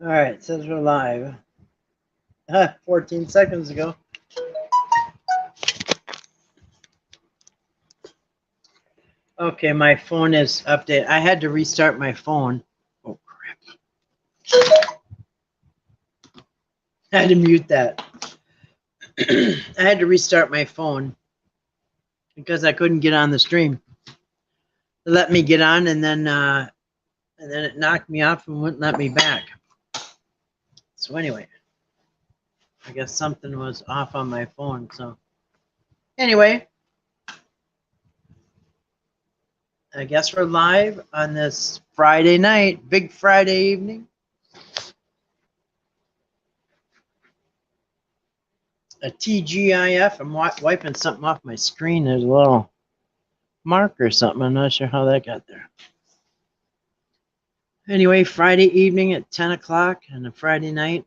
All right, it says we're live. 14 seconds ago. Okay, my phone is updated. I had to restart my phone. Oh, crap. I had to mute that. I had to restart my phone because I couldn't get on the stream. It let me get on, and then it knocked me off and wouldn't let me back. So anyway, I guess something was off on my phone. So anyway, I guess we're live on this Friday night, big Friday evening. A TGIF. I'm wiping something off my screen. There's a little mark or something. I'm not sure how that got there. Anyway, Friday evening at 10 o'clock and a Friday night.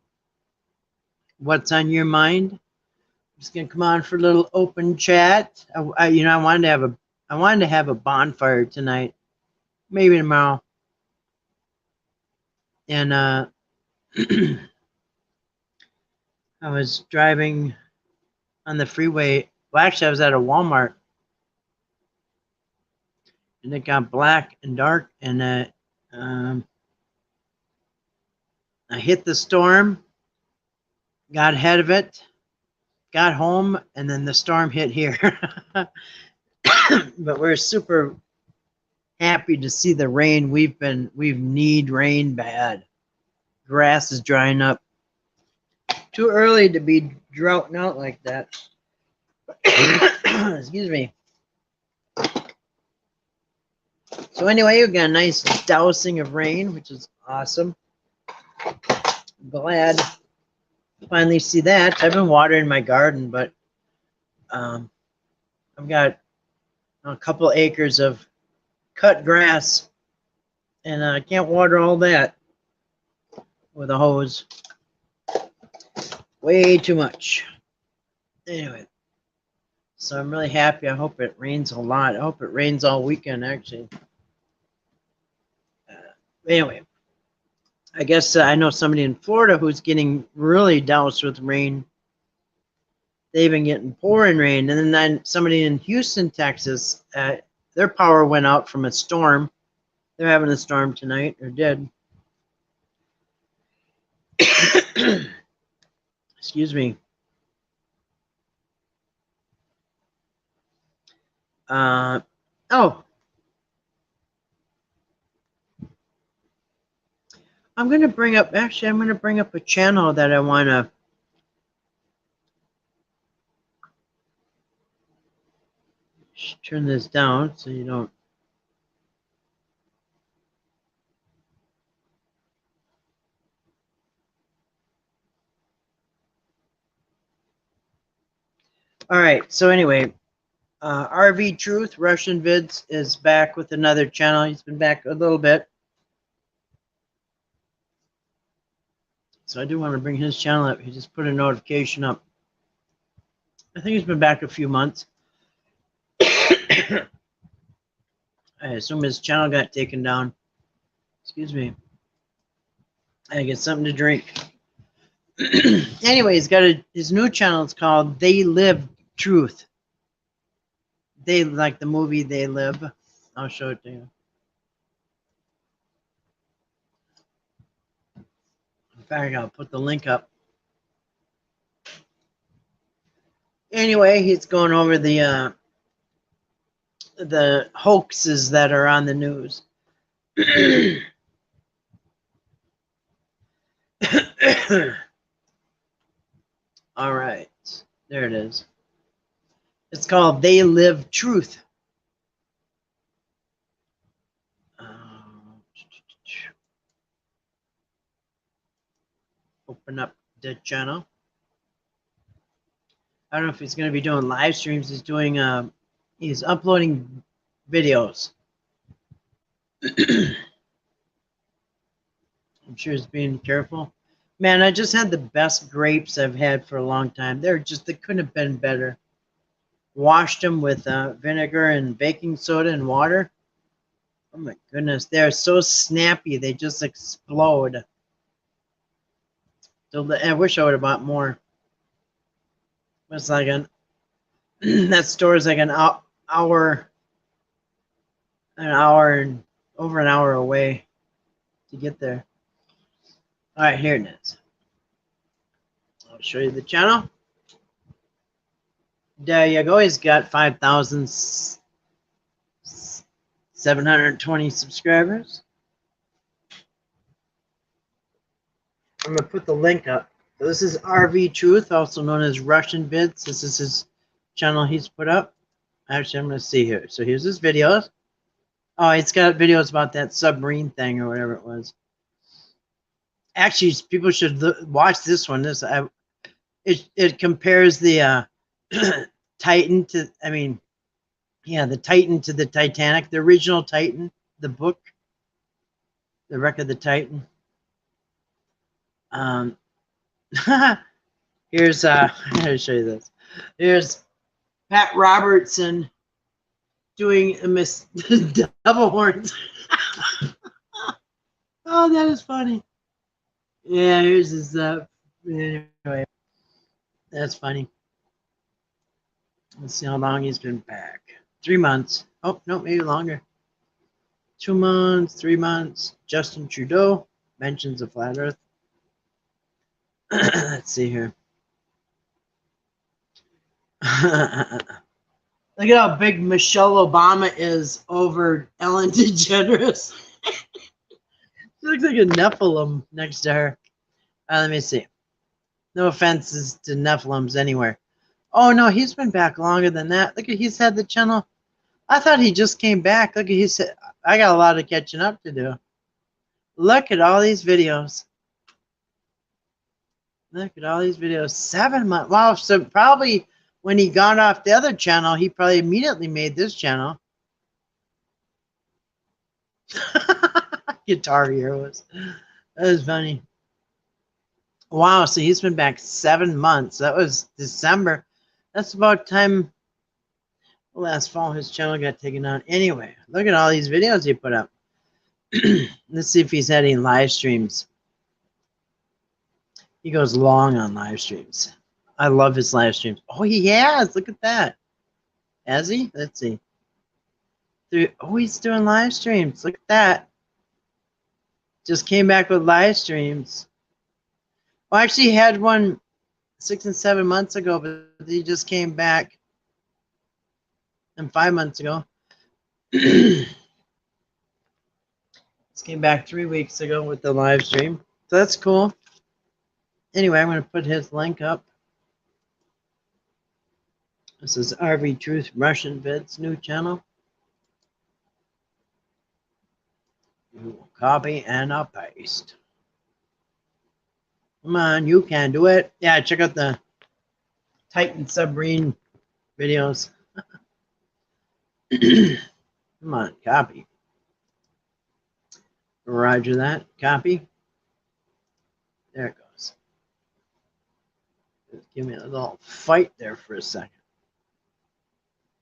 What's on your mind? I'm just gonna come on for a little open chat. I wanted to have a bonfire tonight, maybe tomorrow. And I was driving on the freeway. Well, actually, I was at a Walmart, and it got black and dark, and I hit the storm, got ahead of it, got home, and then the storm hit here. But we're super happy to see the rain. We've need rain bad. Grass is drying up. Too early to be droughting out like that. Excuse me. So anyway, we got a nice dousing of rain, which is awesome. Glad to finally see that. I've been watering my garden, but I've got a couple acres of cut grass, and I can't water all that with a hose. Way too much. Anyway, so I'm really happy. I hope it rains a lot. I hope it rains all weekend, actually. Anyway, I guess I know somebody in Florida who's getting really doused with rain. They've been getting pouring rain. And then somebody in Houston, Texas, their power went out from a storm. They're having a storm tonight, or did. Excuse me. Oh, I'm going to bring up a channel that I want to turn this down so you don't. All right. So anyway, RV Truth, Russian Vids, is back with another channel. He's been back a little bit. So I do want to bring his channel up. He just put a notification up. I think he's been back a few months. I assume his channel got taken down. Excuse me. I get something to drink. Anyway, he's got his new channel. It's called They Live Truth. They like the movie They Live. I'll show it to you. In fact, I'll put the link up. Anyway, he's going over the hoaxes that are on the news. All right, there it is. It's called They Live Truth. Open up the channel. I don't know if he's going to be doing live streams. He's uploading videos. I'm sure he's being careful. Man, I just had the best grapes I've had for a long time. They couldn't have been better. Washed them with vinegar and baking soda and water. Oh my goodness, they're so snappy. They just explode. So I wish I would have bought more. It's like that store is like hour and over an hour away to get there. All right, here it is. I'll show you the channel. There you go. He's got 5,720 subscribers. I'm gonna put the link up. So this is RV Truth, also known as Russian Vids. This is his channel he's put up. Actually, I'm gonna see here. So here's his videos. Oh, it's got videos about that submarine thing or whatever it was. Actually, people should watch this one. It compares the Titan to, the Titan to the Titanic, the original Titan, the book, The Wreck of the Titan. Here's I'm gonna show you this. Here's Pat Robertson doing a double horns. Oh, that is funny. Yeah, here's his anyway. That's funny. Let's see how long he's been back. 3 months. Oh, no, maybe longer. 2 months, 3 months. Justin Trudeau mentions the flat earth. Let's see here. Look at how big Michelle Obama is over Ellen DeGeneres. She looks like a Nephilim next to her. Let me see. No offenses to Nephilims anywhere. Oh, no, he's been back longer than that. Look at, he's had the channel. I thought he just came back. Look at, he said, I got a lot of catching up to do. Look at all these videos. Look at all these videos. 7 months. Wow, so probably when he got off the other channel, he probably immediately made this channel. Guitar Heroes. That was funny. Wow, so he's been back 7 months. That was December. That's about time last fall his channel got taken down. Anyway, look at all these videos he put up. Let's see if he's had any live streams. He goes long on live streams. I love his live streams. Oh, he has. Look at that. Has he? Let's see. Oh, he's doing live streams. Look at that. Just came back with live streams. Well, actually, he had one 6 and 7 months ago, but he just came back. And 5 months ago. Just came back 3 weeks ago with the live stream. So that's cool. Anyway, I'm going to put his link up. This is RV Truth Russian Vids new channel. Copy and I'll paste. Come on, you can do it. Yeah, check out the Titan submarine videos. Come on, copy. Roger that. Copy. There it goes. Just give me a little fight there for a second.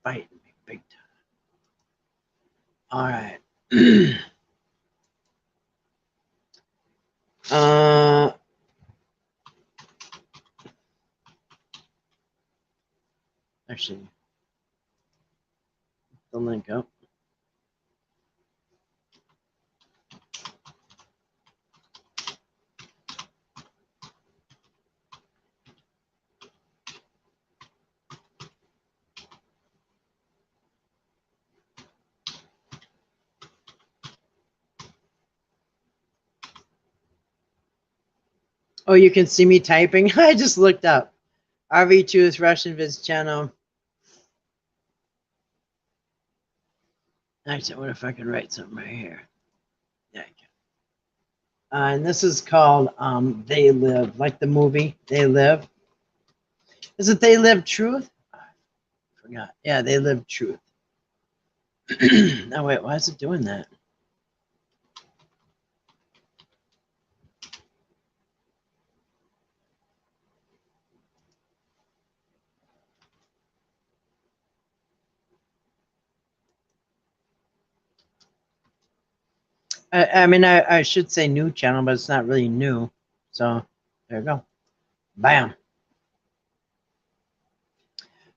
Fighting me big time. All right. Actually, the link up. Oh, you can see me typing. I just looked up. RV2's Russian Vids channel. Actually, what if I can write something right here? Yeah, I can. And this is called They Live, like the movie They Live. Is it They Live Truth? I forgot. Yeah, They Live Truth. No, wait, why is it doing that? I mean, I should say new channel, but it's not really new. So There you go. Bam.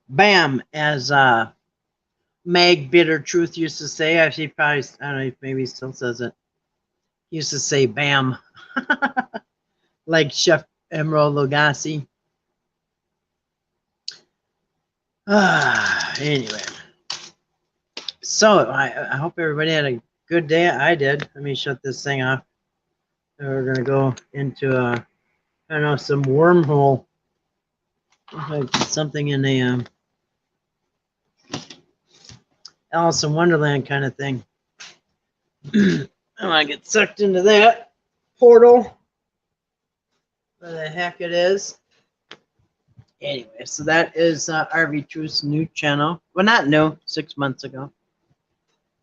Bam, as Mag Bitter Truth used to say. Actually, probably, I don't know, maybe he still says it. He used to say bam. Like Chef Emerald Lagasse. Anyway. So, I hope everybody had a good day. I did. Let me shut this thing off. And we're going to go into, I don't know, some wormhole. Like something in a Alice in Wonderland kind of thing. I want to get sucked into that portal. Where the heck it is. Anyway, so that is RV Truth's new channel. Well, not new, 6 months ago.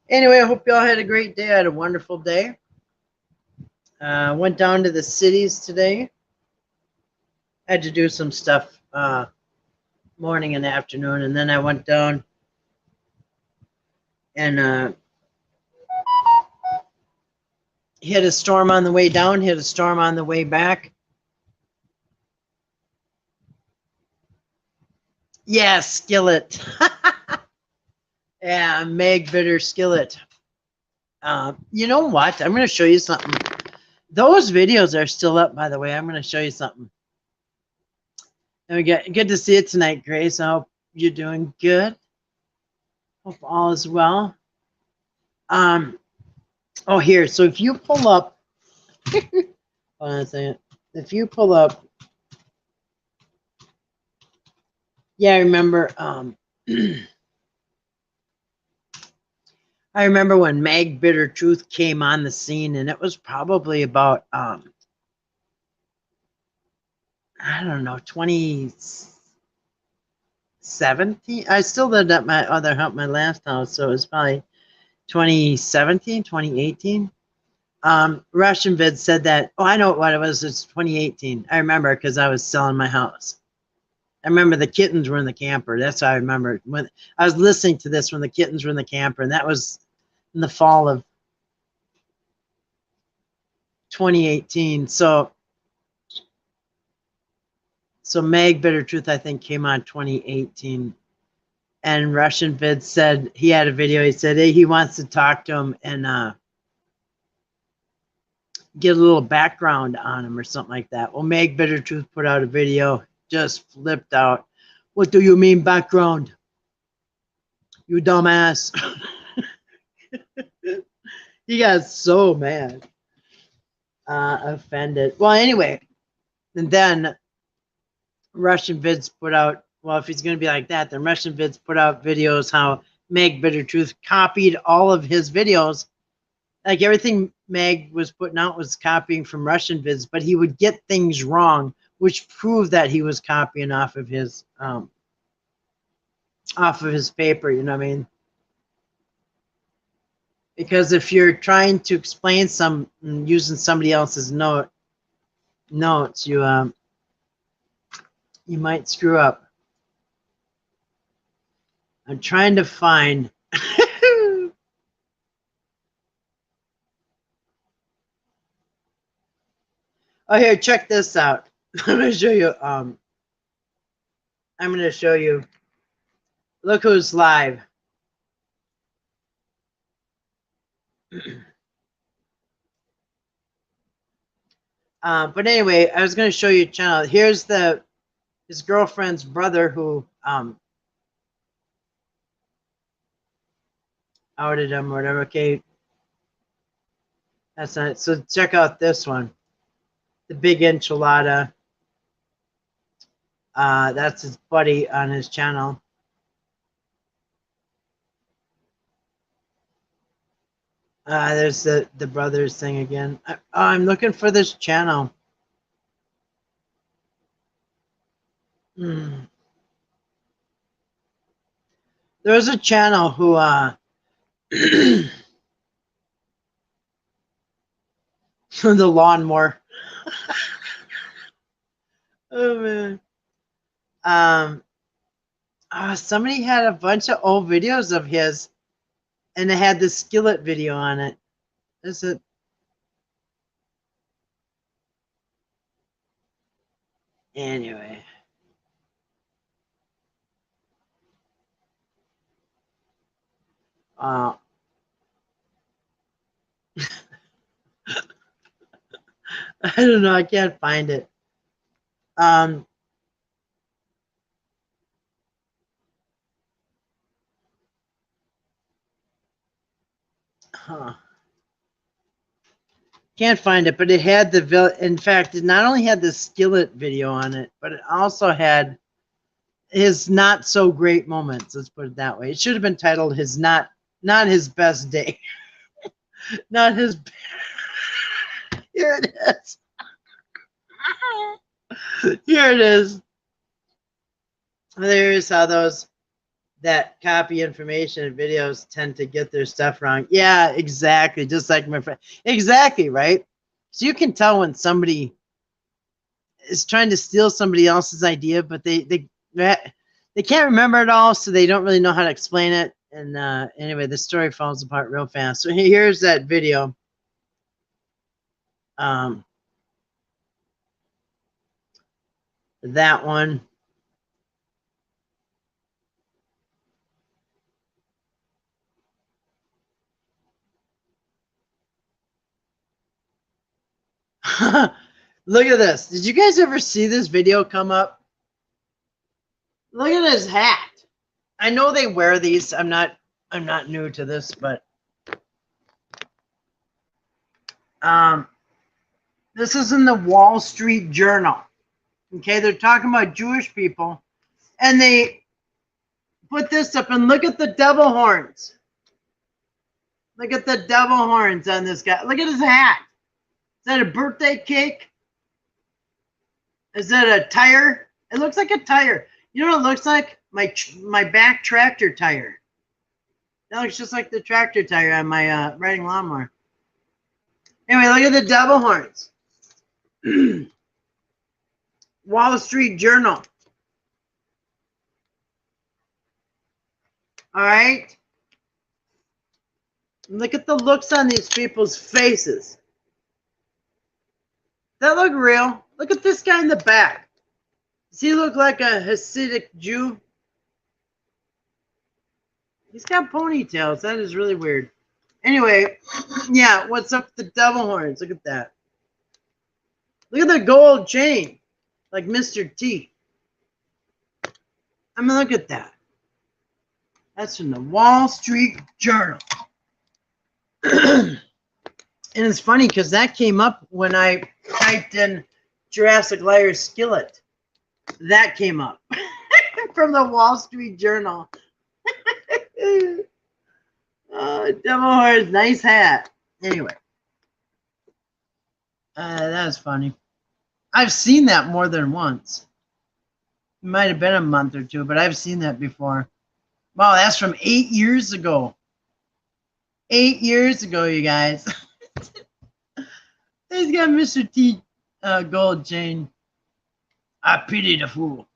Anyway, I hope y'all had a great day. I had a wonderful day. Went down to the cities today. Had to do some stuff morning and afternoon, and then I went down and hit a storm on the way down, hit a storm on the way back. Yeah, skillet. Yeah, Meg Bitter Skillet. You know what? I'm going to show you something. Those videos are still up, by the way. I'm going to show you something. And we get good to see you tonight, Grace. I hope you're doing good. Hope all is well. Oh, here. So if you pull up, hold on a second. If you pull up, yeah, I remember. I remember when Mag Bitter Truth came on the scene, and it was probably about I don't know, 2017. I still lived at my other house, my last house, so it was probably 2017, 2018. Russian Vid said that, oh, I know what it was. It's 2018. I remember because I was selling my house. I remember the kittens were in the camper. That's how I remember when I was listening to this when the kittens were in the camper, and that was in the fall of 2018. So Mag Bitter Truth, I think, came on 2018. And Russian Vid said he had a video. He said, hey, he wants to talk to him and get a little background on him or something like that. Well, Mag Bitter Truth put out a video, just flipped out. What do you mean background? You dumbass. He got so mad. Offended. Well, anyway, and then Russian Vids put out, well, if he's going to be like that, then Russian Vids put out videos how Mag Bitter Truth copied all of his videos. Like everything Mag was putting out was copying from Russian Vids, but he would get things wrong, which proved that he was copying off of his paper, you know what I mean? Because if you're trying to explain using somebody else's notes, you might screw up. I'm trying to find. Oh, here, check this out. I'm going to show you. I'm going to show you. Look who's live. But anyway, I was going to show you a channel. Here's his girlfriend's brother who outed him or whatever. Okay, that's not it. So check out this one, the big enchilada. That's his buddy on his channel. There's the brothers thing again. I'm looking for this channel. There was a channel who the lawnmower. Oh man. Somebody had a bunch of old videos of his, and it had the skillet video on it. Is it? Anyway. I don't know. I can't find it. Huh. Can't find it, but it had in fact, it not only had the Skillet video on it, but it also had his not so great moments. Let's put it that way. It should have been titled his not his best day. Not his. Here it is. Here it is. There's how those that copy information and videos tend to get their stuff wrong. Yeah, exactly. Just like my friend. Exactly, right? So you can tell when somebody is trying to steal somebody else's idea, but they can't remember it all, so they don't really know how to explain it. And anyway, the story falls apart real fast. So here's that video. That one. Look at this. Did you guys ever see this video come up? Look at his hat. I know they wear these. I'm not new to this, but this is in the Wall Street Journal. Okay, they're talking about Jewish people, and they put this up, and look at the devil horns. Look at the devil horns on this guy. Look at his hat. Is that a birthday cake? Is that a tire? It looks like a tire. You know what it looks like? My back tractor tire. That looks just like the tractor tire on my riding lawnmower. Anyway, look at the devil horns. Wall Street Journal. All right. Look at the looks on these people's faces. That look real. Look at this guy in the back. Does he look like a Hasidic Jew? He's got ponytails. That is really weird. Anyway, yeah, what's up with the devil horns? Look at that. Look at the gold chain, like Mr. T. I mean, look at that. That's from the Wall Street Journal. And it's funny because that came up when I typed in Jurassic Liar Skillet. That came up from the Wall Street Journal. Devil horns, nice hat. Anyway, that was funny. I've seen that more than once. It might have been a month or two, but I've seen that before. Wow, that's from 8 years ago. 8 years ago, you guys. He's got Mr. T gold chain. I pity the fool.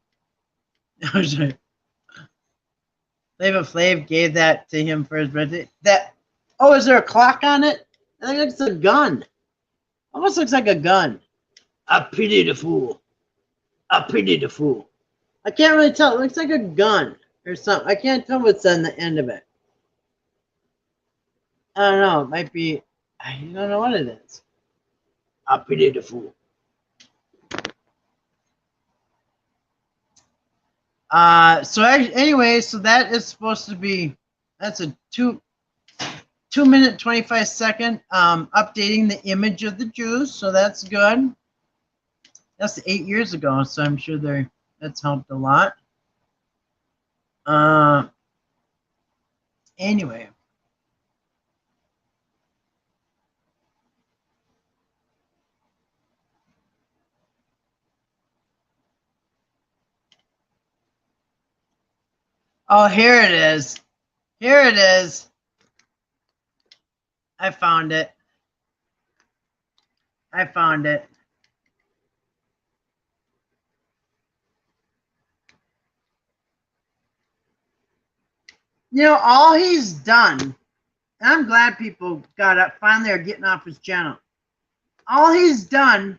Flavor Flav gave that to him for his birthday. Is there a clock on it? I think it's a gun. Almost looks like a gun. I pity the fool. I pity the fool. I can't really tell. It looks like a gun or something. I can't tell what's on the end of it. I don't know. It might be. I don't know what it is. I pity the fool. Anyway, so that is supposed to be. That's a 2 minute 25 second updating the image of the Jews. So that's good. That's 8 years ago, so I'm sure that's helped a lot. Anyway. Oh, here it is. Here it is. I found it. I found it. You know, all he's done, and I'm glad people got up, finally are getting off his channel. All he's done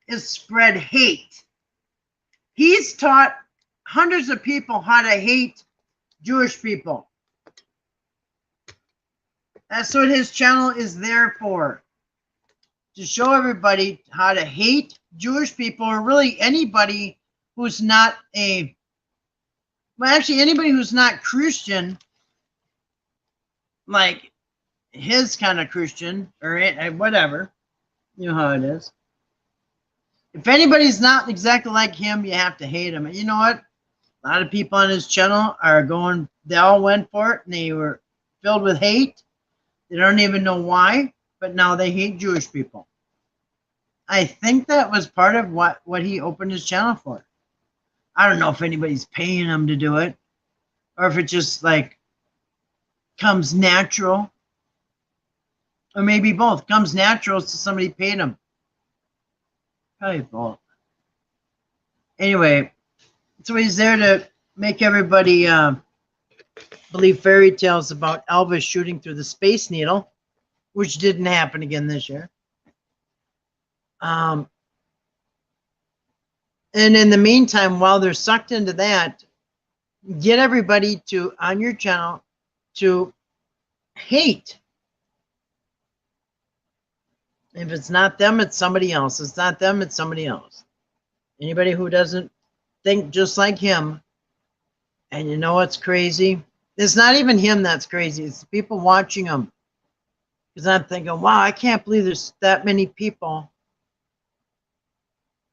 is spread hate He's taught hundreds of people how to hate Jewish people. That's what his channel is there for. To show everybody how to hate Jewish people, or really anybody who's not actually anybody who's not Christian, like his kind of Christian, or whatever. You know how it is. If anybody's not exactly like him, you have to hate him. And you know what? A lot of people on his channel they all went for it, and they were filled with hate. They don't even know why, but now they hate Jewish people. I think that was part of what he opened his channel for. I don't know if anybody's paying him to do it, or if it just like comes natural, or maybe both. Comes natural to somebody paid him. Probably both. Anyway, so he's there to make everybody believe fairy tales about Elvis shooting through the Space Needle, which didn't happen again this year. And in the meantime, while they're sucked into that, get everybody on your channel to hate. If it's not them, it's somebody else. It's not them, it's somebody else. Anybody who doesn't think just like him. And you know what's crazy? It's not even him that's crazy. It's the people watching him. Because I'm thinking, wow, I can't believe there's that many people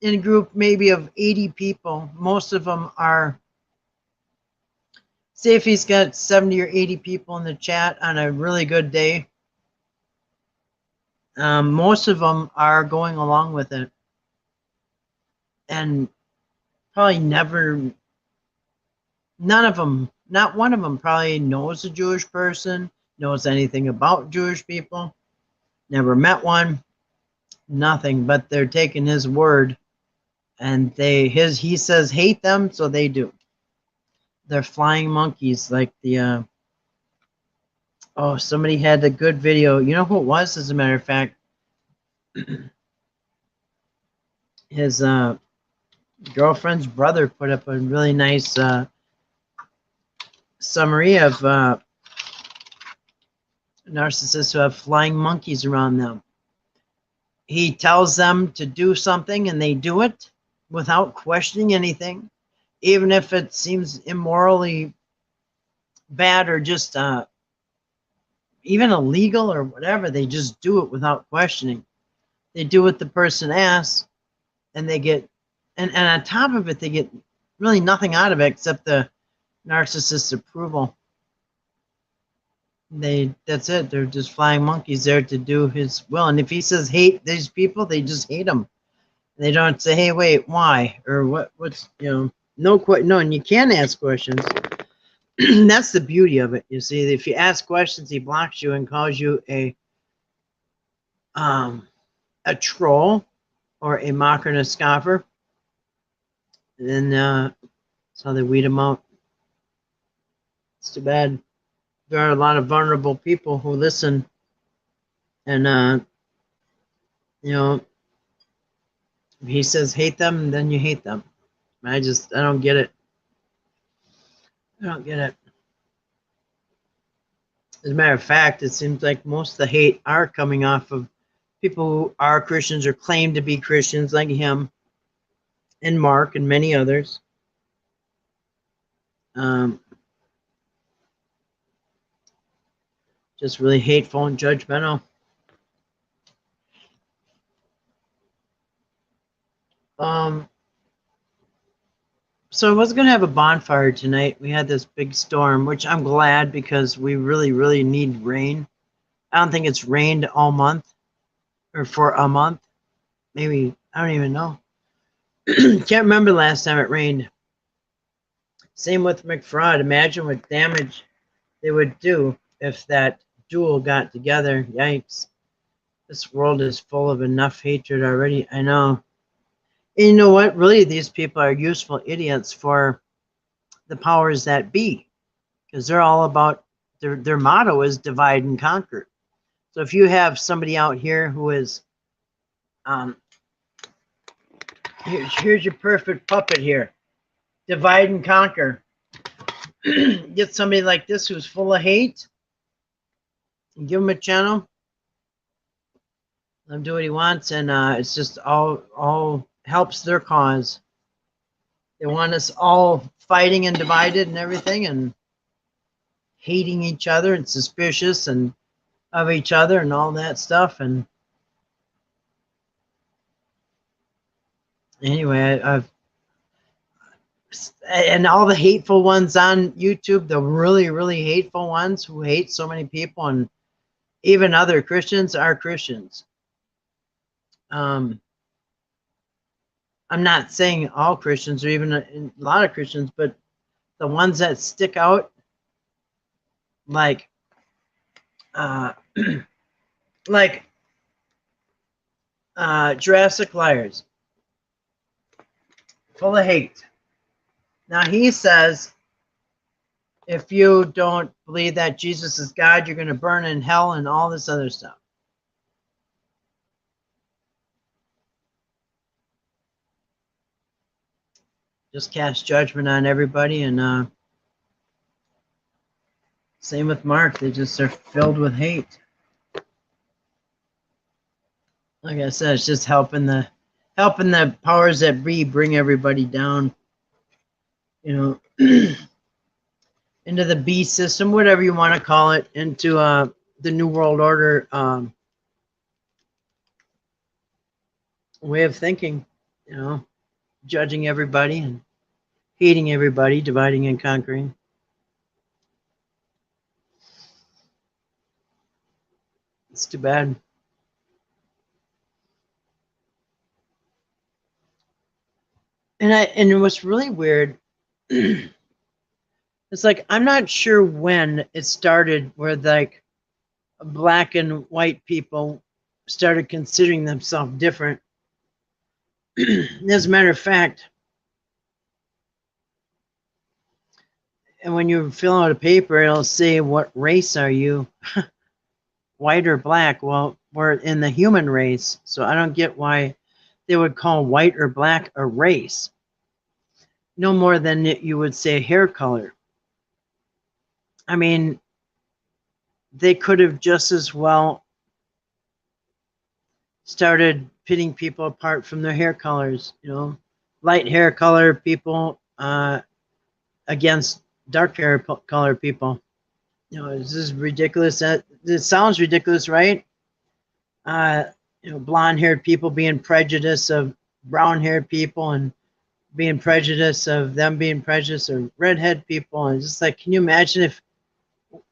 in a group maybe of 80 people. Most of them are, say if he's got 70 or 80 people in the chat on a really good day, most of them are going along with it. And probably none of them, not one of them probably knows a Jewish person, knows anything about Jewish people, never met one, nothing, but they're taking his word. And he says hate them, so they do. They're flying monkeys, like the somebody had a good video. You know who it was, as a matter of fact? His girlfriend's brother put up a really nice summary of narcissists who have flying monkeys around them. He tells them to do something and they do it without questioning anything, even if it seems immorally bad or just even illegal or whatever. They just do it without questioning. They do what the person asks, and they get, and on top of it, they get really nothing out of it except the narcissist's approval. That's it. They're just flying monkeys there to do his will. And if he says hate these people, they just hate them. They don't say, hey, wait, why? Or what's, no, and you can ask questions. That's the beauty of it. You see, if you ask questions, he blocks you and calls you a troll or a mocker and a scoffer. And then that's how they weed them out. It's too bad. There are a lot of vulnerable people who listen, and if he says hate them, then you hate them. I don't get it. I don't get it. As a matter of fact, it seems like most of the hate are coming off of people who are Christians or claim to be Christians, like him and Mark and many others. Just really hateful and judgmental. So I was going to have a bonfire tonight. We had this big storm, which I'm glad, because we really, really need rain. I don't think it's rained all month or for a month. Maybe, I don't even know. Can't remember the last time it rained. Same with McFraud. Imagine what damage they would do if that duel got together. Yikes. This world is full of enough hatred already. I know. And you know what? Really, these people are useful idiots for the powers that be, because they're all about, their motto is divide and conquer. So if you have somebody out here who is Here's your perfect puppet here. Divide and conquer. Get somebody like this who's full of hate and give him a channel. Let him do what he wants, and it's just all helps their cause. They want us all fighting and divided and everything, and hating each other and suspicious and of each other and all that stuff. And anyway, and all the hateful ones on YouTube, the really hateful ones who hate so many people, and even other Christians are Christians. I'm not saying all Christians or even a lot of Christians, but the ones that stick out, like Jurassic Liars, full of hate. Now he says, if you don't believe that Jesus is God, you're going to burn in hell and all this other stuff. Just cast judgment on everybody, and same with Mark. They just are filled with hate. Like I said, it's just helping the powers that be bring everybody down, you know, into the beast system, whatever you want to call it, into the New World Order way of thinking, you know, judging everybody and hating everybody, dividing and conquering. It's too bad. And what's really weird, it's like, I'm not sure when it started where like black and white people started considering themselves different. As a matter of fact, and when you fill out a paper, it'll say, what race are you? White or black? Well, we're in the human race, so I don't get why they would call white or black a race. No more than you would say hair color. I mean, they could have just as well started pitting people apart from their hair colors, you know, light hair color people against dark hair color people. You know, this is ridiculous. It sounds ridiculous, right? You know, blonde-haired people being prejudiced of brown-haired people, and being prejudiced of them being prejudiced of redhead people. And it's just like, can you imagine if,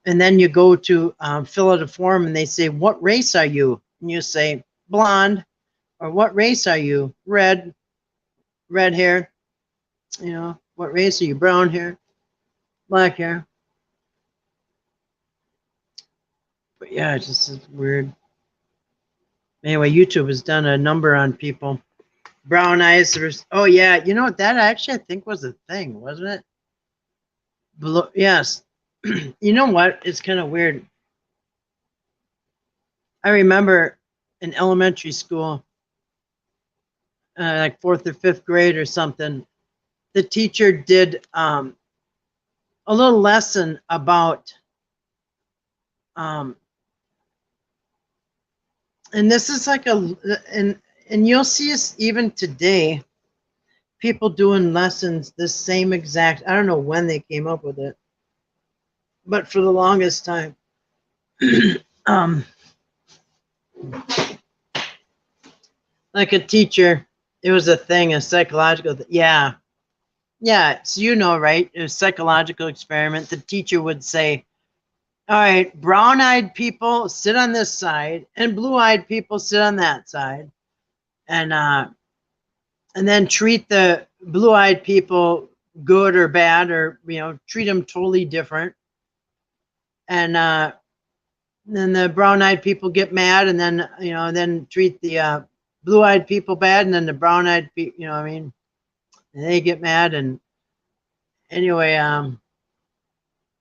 and then you go to fill out a form and they say, what race are you? And you say, blonde. Or what race are you? Red hair. You know, what race are you? Brown hair, black hair. But yeah, it's just weird. Anyway, YouTube has done a number on people. Brown eyes. Oh yeah, you know what? That actually I think was a thing, wasn't it? Yes. You know what? It's kind of weird. I remember in elementary school, like 4th or 5th grade or something, the teacher did a little lesson about and this is like and you'll see us even today, people doing lessons the same exact, I don't know when they came up with it, but for the longest time, like a teacher, it was a thing, a psychological yeah, so you know, right? A psychological experiment. The teacher would say, all right, brown-eyed people sit on this side and blue-eyed people sit on that side, and then treat the blue-eyed people good or bad, or, you know, treat them totally different. And then the brown-eyed people get mad, and then, you know, then treat the blue-eyed people bad, and then the brown-eyed people, you know what I mean, and they get mad. And anyway,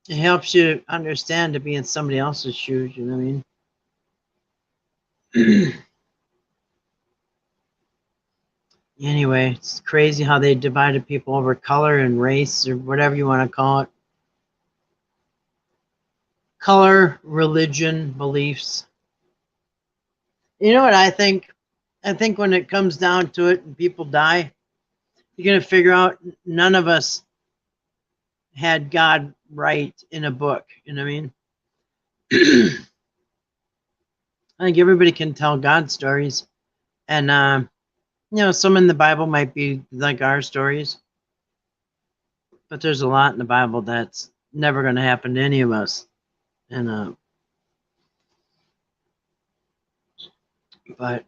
it helps you understand to be in somebody else's shoes, you know what I mean? Anyway, it's crazy how they divided people over color and race, or whatever you want to call it. Color, religion, beliefs. You know what I think? I think when it comes down to it and people die, you're going to figure out none of us had God right in a book. You know what I mean? I think everybody can tell God stories. And, some in the Bible might be like our stories, but there's a lot in the Bible that's never going to happen to any of us. And, but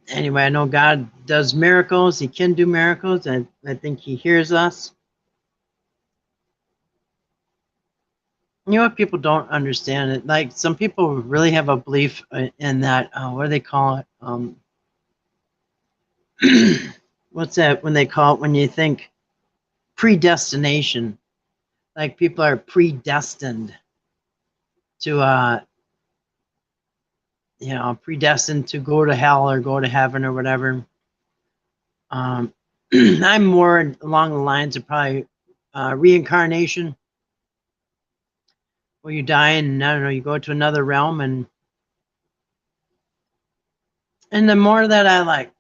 anyway, I know God does miracles. He can do miracles. I think he hears us. You know what people don't understand it? Like some people really have a belief in that. What do they call it? What's that when they call it when you think predestination? Like people are predestined to predestined to go to hell or go to heaven or whatever. I'm more along the lines of probably reincarnation, where you die and I don't know, you go to another realm, and the more that I like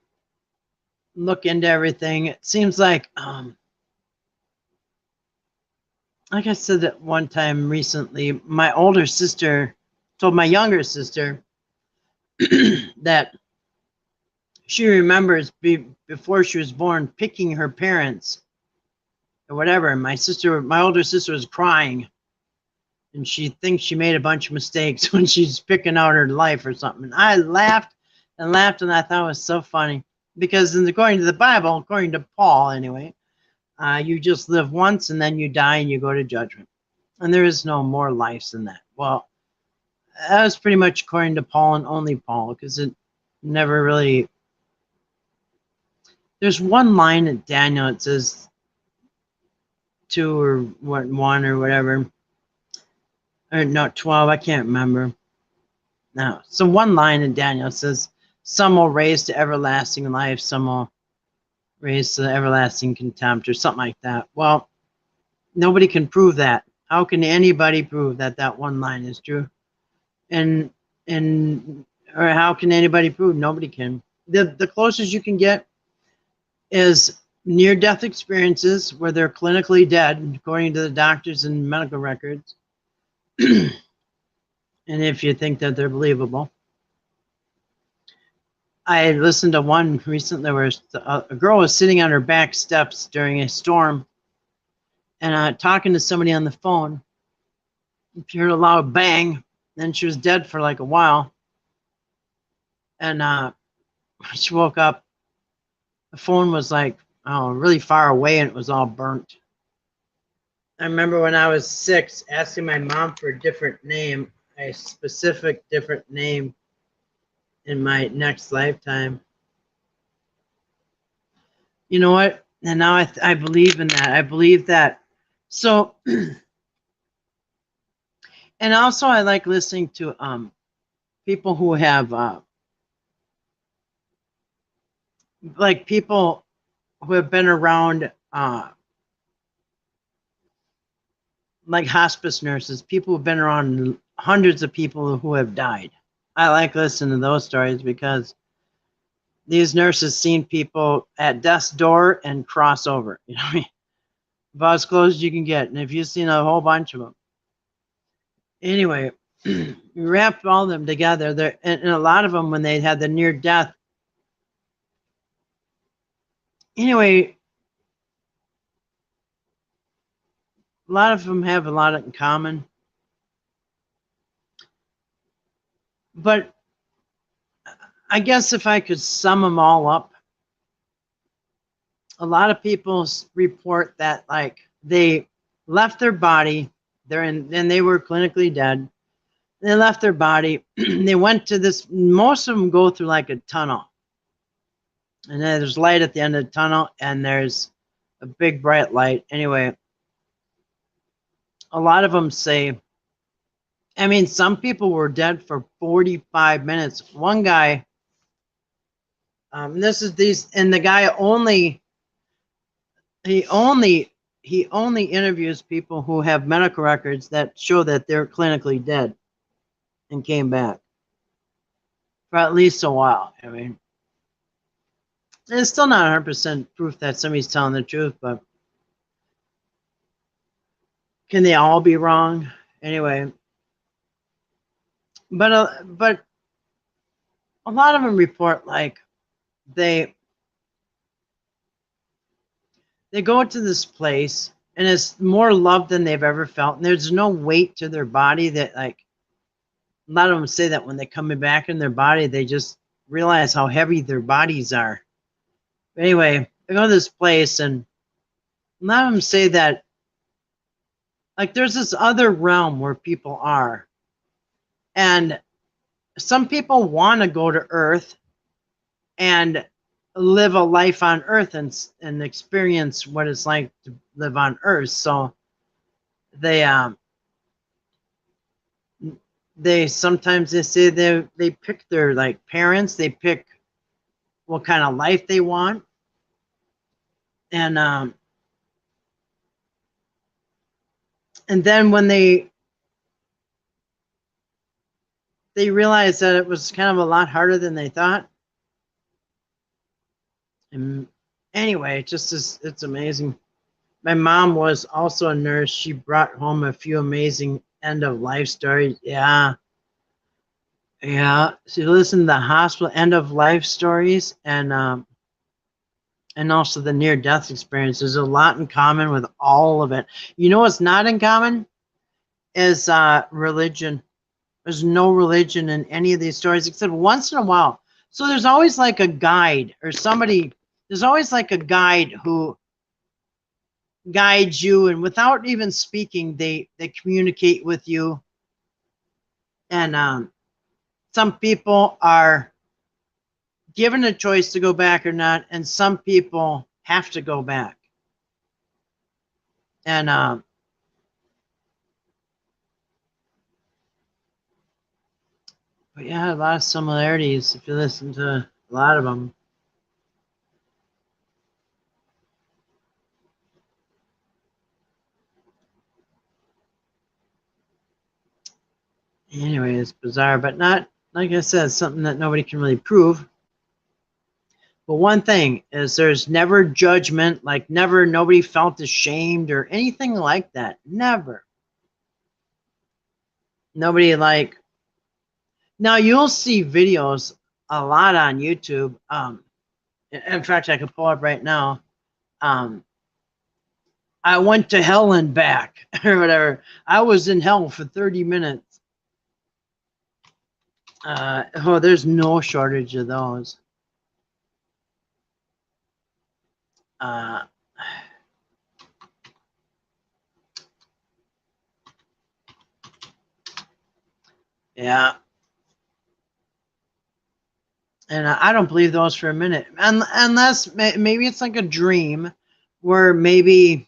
look into everything, it seems like I said that one time recently, my older sister told my younger sister that she remembers before she was born picking her parents or whatever. My older sister was crying, and she thinks she made a bunch of mistakes when she's picking out her life or something. And I laughed and laughed, and I thought it was so funny because according to the Bible, according to Paul anyway, you just live once and then you die and you go to judgment. And there is no more lives than that. Well, that was pretty much according to Paul and only Paul, because it never really. There's one line in Daniel, it says 2 or 1 or whatever. Or no, 12, I can't remember. No. So one line in Daniel says, some will raise to everlasting life, some will raise to everlasting contempt, or something like that. Well, nobody can prove that. How can anybody prove that one line is true? And or how can anybody prove? Nobody can. The closest you can get is near-death experiences where they're clinically dead, according to the doctors and medical records. And if you think that they're believable. I listened to one recently where a girl was sitting on her back steps during a storm and talking to somebody on the phone. She heard a loud bang, then she was dead for like a while. And she woke up, the phone was like, really far away, and it was all burnt. I remember when I was 6 asking my mom for a different name, a specific different name in my next lifetime. You know what? And now I believe in that. I believe that. So, and also I like listening to people who have like people who have been around like hospice nurses, people who've been around hundreds of people who have died. I like listening to those stories because these nurses seen people at death's door and cross over. You know what I mean? About as close as you can get. And if you've seen a whole bunch of them. Anyway, you wrap all of them together. There, and a lot of them, when they had the near death. Anyway, a lot of them have a lot in common. But I guess if I could sum them all up, a lot of people report that like they left their body, and they were clinically dead. They left their body. They went to this. Most of them go through like a tunnel, and then there's light at the end of the tunnel, and there's a big bright light. Anyway, a lot of them say, I mean, some people were dead for 45 minutes. One guy This is these, and the guy he only interviews people who have medical records that show that they're clinically dead and came back for at least a while. I mean, it's still not 100% proof that somebody's telling the truth, but can they all be wrong? Anyway, but a lot of them report like they go to this place and it's more love than they've ever felt, and there's no weight to their body. That, like, a lot of them say that when they come back in their body, they just realize how heavy their bodies are. But anyway, they go to this place, and a lot of them say that, like, there's this other realm where people are, and some people want to go to Earth and live a life on Earth and experience what it's like to live on Earth. So they sometimes they say they pick their, like, parents, they pick what kind of life they want, and then when they realize that it was kind of a lot harder than they thought. And anyway, it's amazing. My mom was also a nurse. She brought home a few amazing end of life stories. Yeah. She listened to the hospital end of life stories, and also the near death experience. There's a lot in common with all of it. You know what's not in common is religion. There's no religion in any of these stories except once in a while. So there's always like a guide or somebody. There's always like a guide who guides you, and without even speaking, they communicate with you. And some people are given a choice to go back or not, and some people have to go back. And but yeah, a lot of similarities if you listen to a lot of them. Anyway, it's bizarre, but not, like I said, something that nobody can really prove. But one thing is, there's never judgment, like never, nobody felt ashamed or anything like that. Never. Nobody, like, now you'll see videos a lot on YouTube. In fact, I could pull up right now. I went to hell and back or whatever. I was in hell for 30 minutes. Oh, there's no shortage of those. Yeah. And I don't believe those for a minute. Unless maybe it's like a dream where maybe,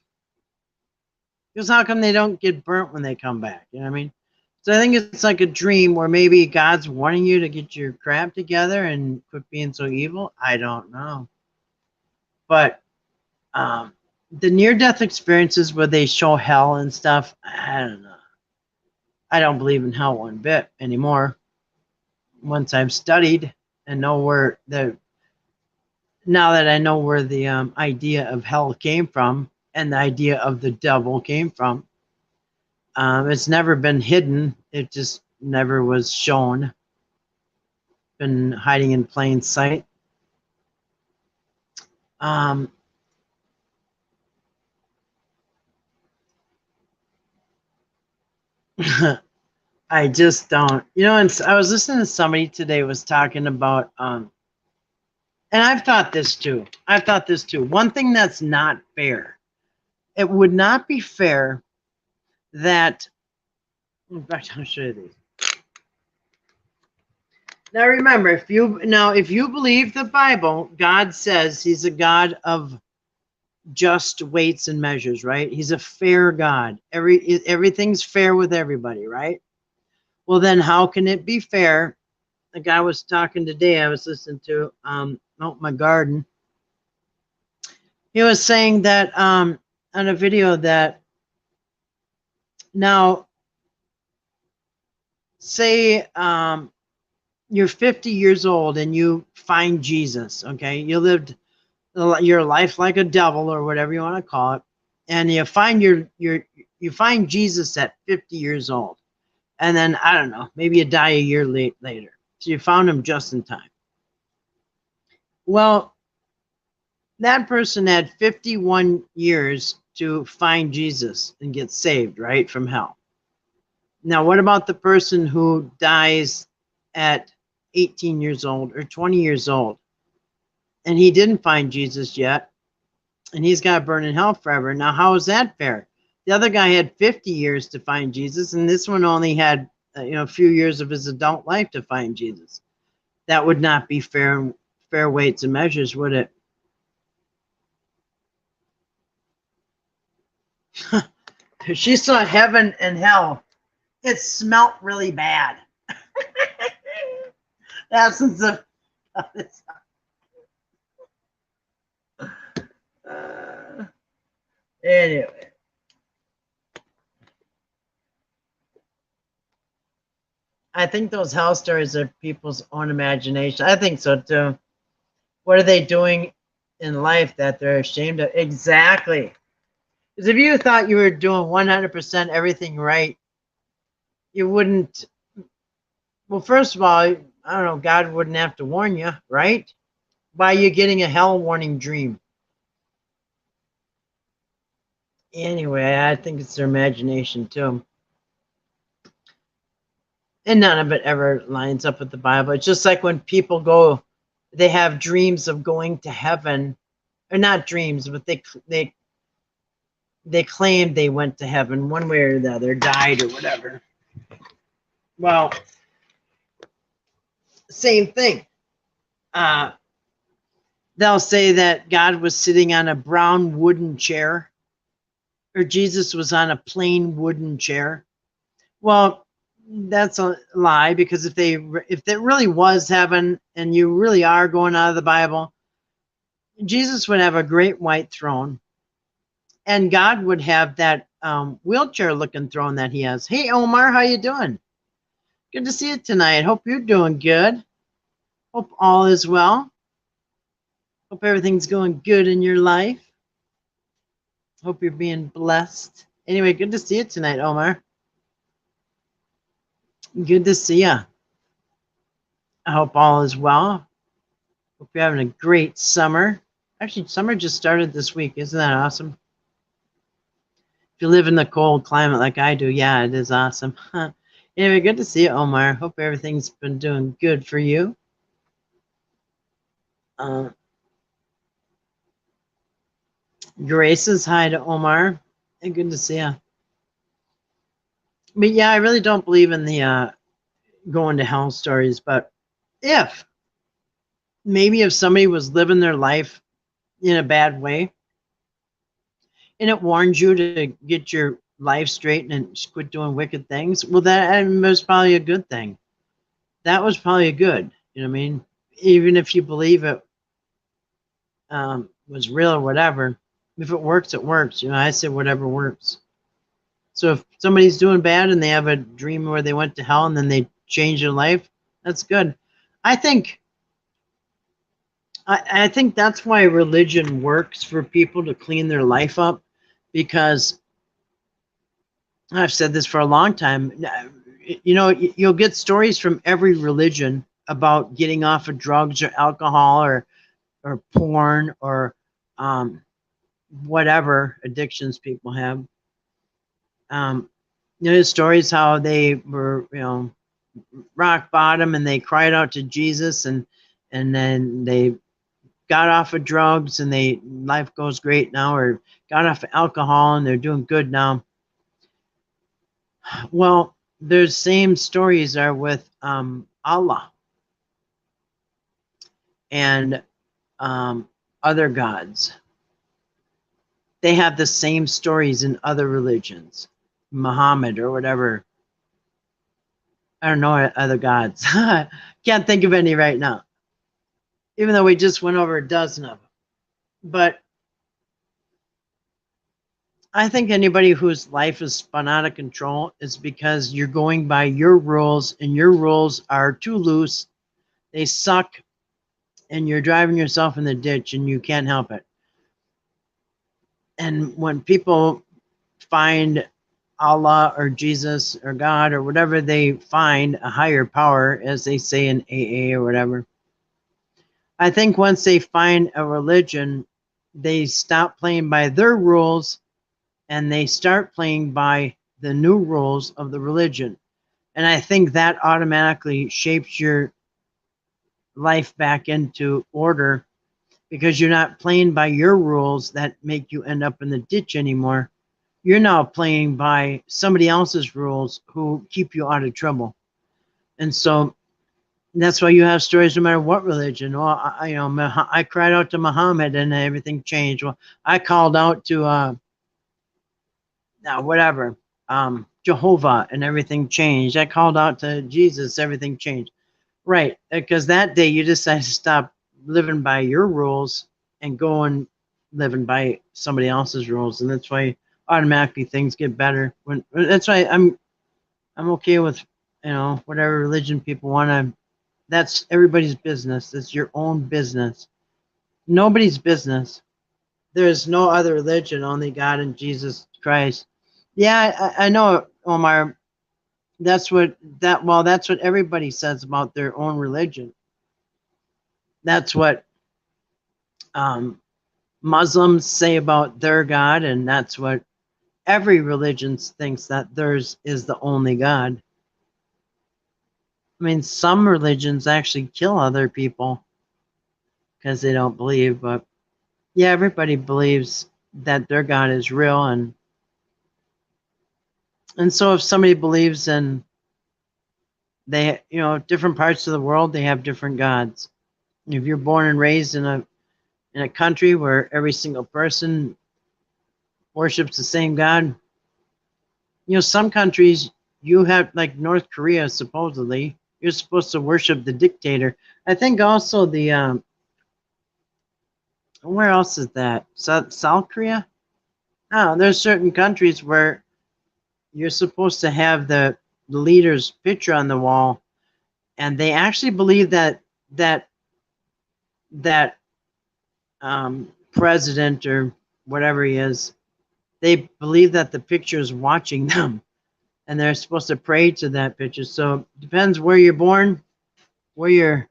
because how come they don't get burnt when they come back? You know what I mean? So I think it's like a dream where maybe God's wanting you to get your crap together and quit being so evil. I don't know. But the near-death experiences where they show hell and stuff, I don't know. I don't believe in hell one bit anymore. Once I've studied and know where now that I know where the idea of hell came from and the idea of the devil came from, it's never been hidden. It just never was shown. Been hiding in plain sight. I just don't, and I was listening to somebody today was talking about, and I've thought this too. One thing that's not fair, it would not be fair that, in fact, I'll show you these. Now remember, if you believe the Bible, God says he's a God of just weights and measures, right? He's a fair God. Everything's fair with everybody, right? Well, then how can it be fair? The guy was talking today, I was listening to, out my garden. He was saying that on a video that now, say you're 50 years old and you find Jesus, okay? You lived your life like a devil or whatever you want to call it, and you find you find Jesus at 50 years old, and then I don't know, maybe you die a year later, so you found him just in time. Well, that person had 51 years to find Jesus and get saved, right, from hell. Now, what about the person who dies at 18 years old or 20 years old and he didn't find Jesus yet and he's got to burn in hell forever? Now, how is that fair? The other guy had 50 years to find Jesus, and this one only had a few years of his adult life to find Jesus. That would not be fair weights and measures, would it? She saw heaven and hell. It smelt really bad. The absence of anyway. I think those hell stories are people's own imagination. I think so too. What are they doing in life that they're ashamed of? Exactly. Because if you thought you were doing 100% everything right, you wouldn't. Well, first of all, I don't know, God wouldn't have to warn you, right? Why are you getting a hell warning dream? Anyway, I think it's their imagination too. And none of it ever lines up with the Bible. It's just like when people go, they have dreams of going to heaven, or not dreams, but they claim they went to heaven one way or the other, died or whatever. Well, same thing. They'll say that God was sitting on a brown wooden chair, or Jesus was on a plain wooden chair. Well, that's a lie, because if there really was heaven and you really are going out of the Bible, Jesus would have a great white throne, and God would have that wheelchair looking throne that he has. Hey Omar, how you doing? Good to see you tonight. Hope you're doing good. Hope all is well. Hope everything's going good in your life. Hope you're being blessed. Anyway, good to see you tonight, Omar. Good to see you. I hope all is well. Hope you're having a great summer. Actually, summer just started this week. Isn't that awesome? If you live in the cold climate like I do, yeah, it is awesome. Anyway, good to see you, Omar. Hope everything's been doing good for you. Grace says hi to Omar. Hey, good to see you. But yeah, I really don't believe in the going to hell stories. But if somebody was living their life in a bad way, and it warned you to get your life straight and quit doing wicked things, well, that was probably a good thing. That was probably good. You know what I mean? Even if you believe it was real or whatever, if it works, it works. I say whatever works. So if somebody's doing bad and they have a dream where they went to hell and then they change their life, that's good. I think that's why religion works for people to clean their life up, because I've said this for a long time. You'll get stories from every religion about getting off of drugs or alcohol or porn or whatever addictions people have. Stories how they were, rock bottom and they cried out to Jesus and then they got off of drugs and life goes great now, or got off of alcohol and they're doing good now. Well, those same stories are with Allah and other gods. They have the same stories in other religions, Muhammad or whatever. I don't know other gods. Can't think of any right now. even though we just went over a dozen of them. But I think anybody whose life is spun out of control is because you're going by your rules, and your rules are too loose. They suck, and you're driving yourself in the ditch, and you can't help it. And when people find Allah or Jesus or God or whatever they find, a higher power, as they say in AA or whatever, I think once they find a religion, they stop playing by their rules and they start playing by the new rules of the religion. And I think that automatically shapes your life back into order, because you're not playing by your rules that make you end up in the ditch anymore. You're now playing by somebody else's rules who keep you out of trouble. And so that's why you have stories no matter what religion. Well, I cried out to Muhammad and everything changed. Well, I called out to whatever, Jehovah, and everything changed. I called out to Jesus, everything changed. Right, because that day you decided to stop living by your rules and go and living by somebody else's rules, and that's why automatically things get better. That's why I'm okay with whatever religion people want to. That's everybody's business. It's your own business. Nobody's business. There's no other religion, only God and Jesus Christ. Yeah, I know, Omar. That's what everybody says about their own religion. That's what Muslims say about their God, and that's what every religion thinks, that theirs is the only God. I mean, some religions actually kill other people because they don't believe, but yeah, everybody believes that their God is real, and so if somebody believes in different parts of the world, they have different gods. If you're born and raised in a country where every single person worships the same God, some countries you have, like North Korea, supposedly you're supposed to worship the dictator. I think also the where else is that? South Korea? No, there's certain countries where you're supposed to have the leader's picture on the wall, and they actually believe that president or whatever he is, they believe that the picture is watching them, and they're supposed to pray to that picture. So it depends where you're born, where you're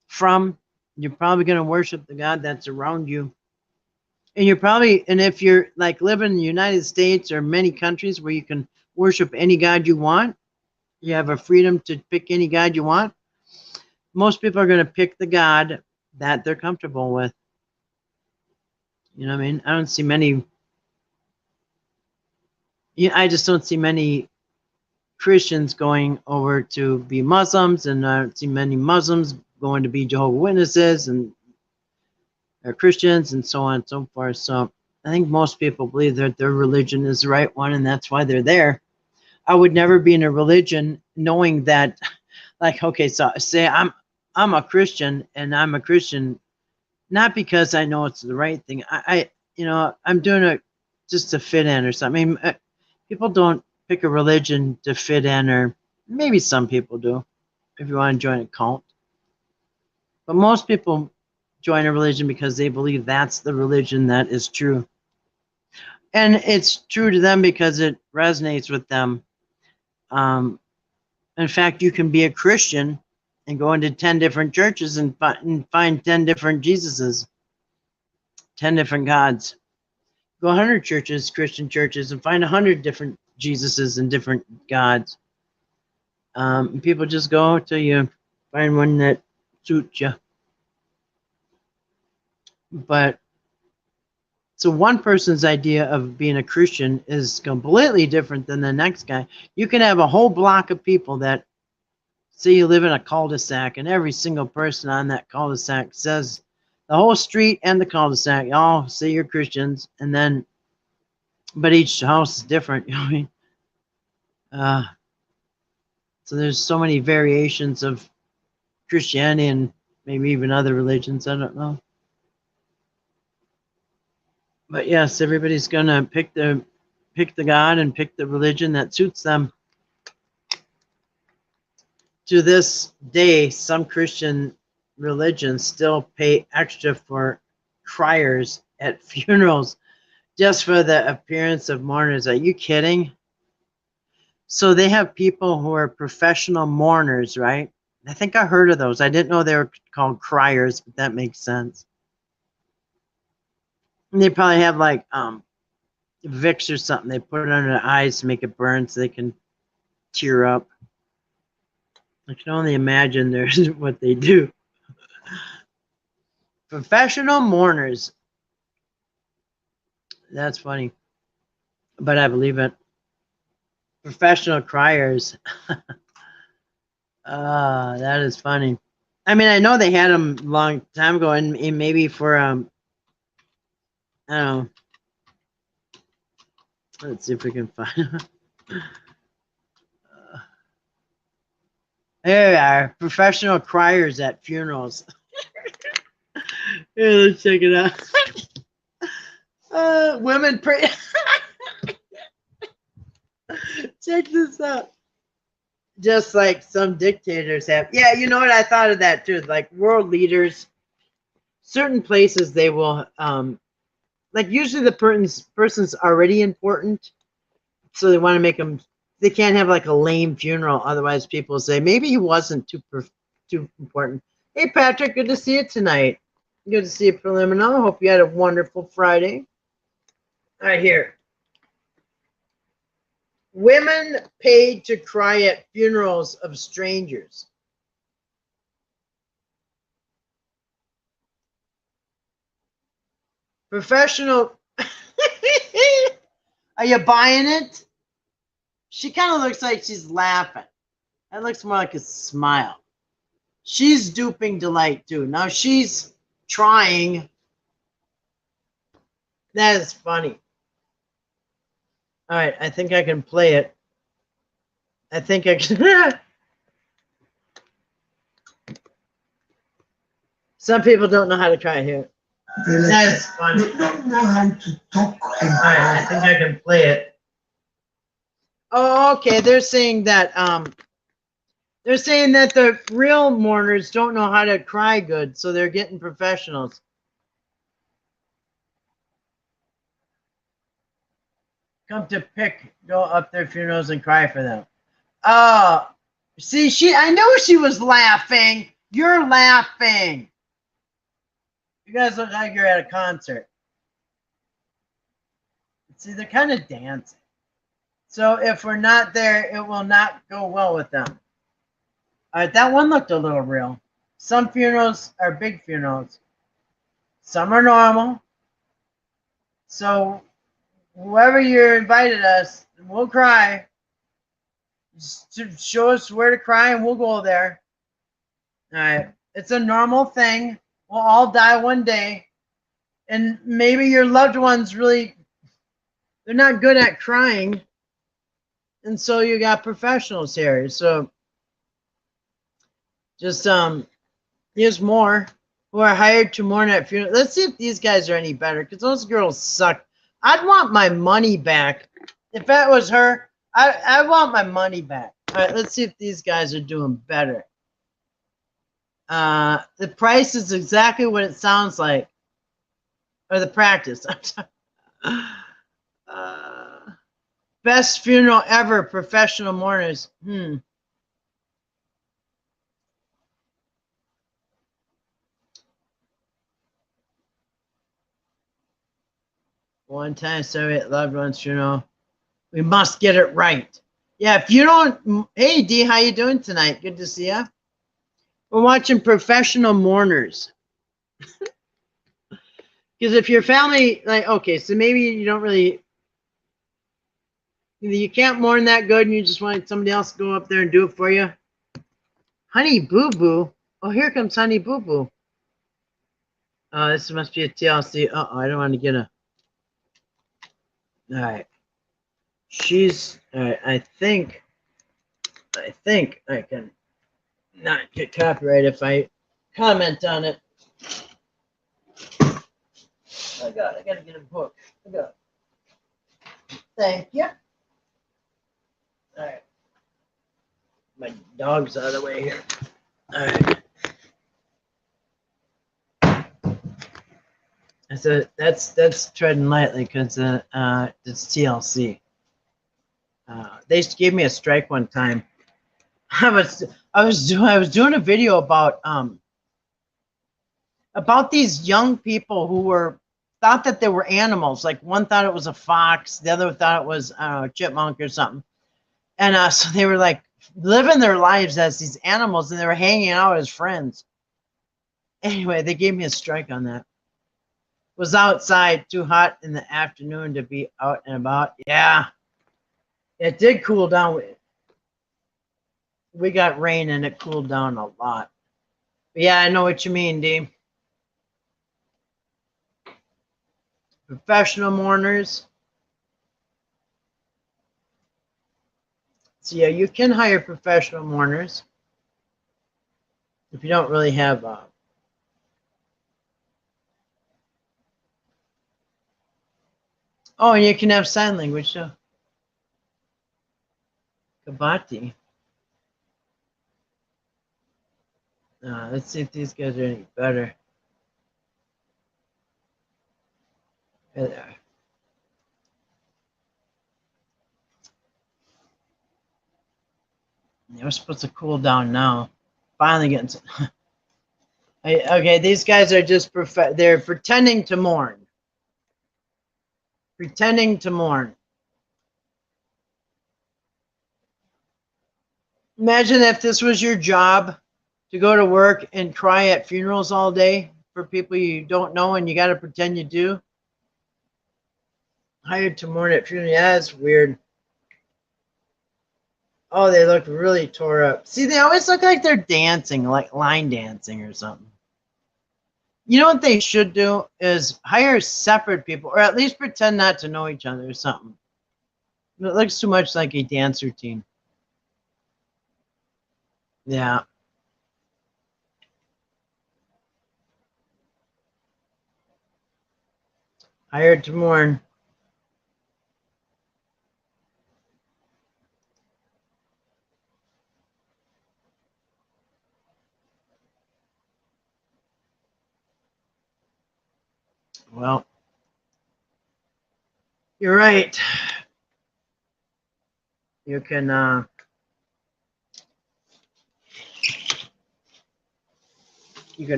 from. You're probably going to worship the God that's around you. And if you're like living in the United States or many countries where you can worship any God you want, you have a freedom to pick any God you want, most people are going to pick the God that they're comfortable with. You know what I mean? I just don't see many Christians going over to be Muslims, and I don't see many Muslims going to be Jehovah's Witnesses and Christians and so on and so forth. So I think most people believe that their religion is the right one, and that's why they're there. I would never be in a religion knowing that, like, okay, so say I'm a Christian, and I'm a Christian not because I know it's the right thing. I'm doing it just to fit in or something. I mean, people don't pick a religion to fit in, or maybe some people do, if you want to join a cult. But most people join a religion because they believe that's the religion that is true. And it's true to them because it resonates with them. In fact, you can be a Christian and go into 10 different churches and find 10 different Jesuses, 10 different gods. Go 100 churches, Christian churches, and find 100 different Jesuses and different gods. People just go till you find one that suits you. But so one person's idea of being a Christian is completely different than the next guy. You can have a whole block of people that say you live in a cul-de-sac, and every single person on that cul-de-sac says, the whole street and the cul-de-sac all say you're Christians, and then, but each house is different. You know what I mean? So there's so many variations of Christianity, and Maybe even other religions. I don't know. But yes, everybody's gonna pick the God and pick the religion that suits them. To this day, some Christian religions still pay extra for criers at funerals just for the appearance of mourners. Are you kidding? So they have people who are professional mourners, right? I think I heard of those. I didn't know they were called criers, but that makes sense. And they probably have like Vicks or something. They put it under their eyes to make it burn so they can tear up. I can only imagine there's what they do. Professional mourners. That's funny. But I believe it. Professional criers. That is funny. I mean, I know they had them a long time ago, and maybe for I don't know. Let's see if we can find. There we are, professional criers at funerals. Here, let's check it out. Women pray. Check this out. Just like some dictators have. Yeah, you know what? I thought of that too. Like world leaders, certain places they will, like usually the person's already important, so they want to make them. They can't have like a lame funeral, otherwise people say maybe he wasn't too important. Hey Patrick, good to see you tonight. Good to see you, Preliminal. Hope you had a wonderful Friday. All right, here. Women paid to cry at funerals of strangers. Professional. Are you buying it? She kind of looks like she's laughing. That looks more like a smile. She's duping Delight too. Now she's trying. That is funny. All right, I think I can play it. I think I can. Some people don't know how to cry here. That's funny. They don't know how to talk and All right, I think I can play it. Oh, okay. They're saying that the real mourners don't know how to cry good, so they're getting professionals. Come to go up their funerals and cry for them. Oh, see, I knew she was laughing. You're laughing. You guys look like you're at a concert. See, they're kind of dancing. So if we're not there, it will not go well with them. All right, that one looked a little real. Some funerals are big funerals. Some are normal. So whoever you invited us, we'll cry. Just to show us where to cry and we'll go there. All right. It's a normal thing. We'll all die one day. And maybe your loved ones really, they're not good at crying. And so you got professionals here. So just here's more who are hired to mourn at funeral. Let's see if these guys are any better, because those girls suck. I'd want my money back. If that was her, I want my money back. All right, let's see if these guys are doing better. The price is exactly what it sounds like. Or the practice. Best funeral ever, professional mourners. One time Soviet loved one's funeral. We must get it right. Yeah, if you don't, hey D, how you doing tonight? Good to see you. We're watching professional mourners. Because if your family, like, okay, so maybe you don't really, you can't mourn that good and you just want somebody else to go up there and do it for you. Honey Boo Boo. Oh, here comes Honey Boo Boo. Oh, this must be a TLC. Uh-oh, I don't want to get a... All right. She's... All right, I think I can not get copyright if I comment on it. I gotta get a book. Thank you. All right. My dog's out of the way here. All right. So that's treading lightly because it's TLC. They gave me a strike one time. I was doing a video about these young people who thought that they were animals. Like one thought it was a fox, the other thought it was a chipmunk or something. And so they were like living their lives as these animals, and they were hanging out as friends. Anyway, they gave me a strike on that. Was outside, too hot in the afternoon to be out and about. Yeah, it did cool down. We got rain and it cooled down a lot. But yeah, I know what you mean, Dee. Professional mourners. So yeah, you can hire professional mourners if you don't really have oh, and you can have sign language too. Kabati. Let's see if these guys are any better. There they are. They were supposed to cool down now. Finally getting some. Okay, these guys are just they're pretending to mourn. Pretending to mourn. Imagine if this was your job, to go to work and cry at funerals all day for people you don't know and you got to pretend you do. Hired to mourn at funerals. Yeah, that's weird. Oh, they look really tore up. See, they always look like they're dancing, like line dancing or something. You know what they should do is hire separate people, or at least pretend not to know each other or something. It looks too much like a dance routine. Yeah. Hired to mourn. Well, you're right. You can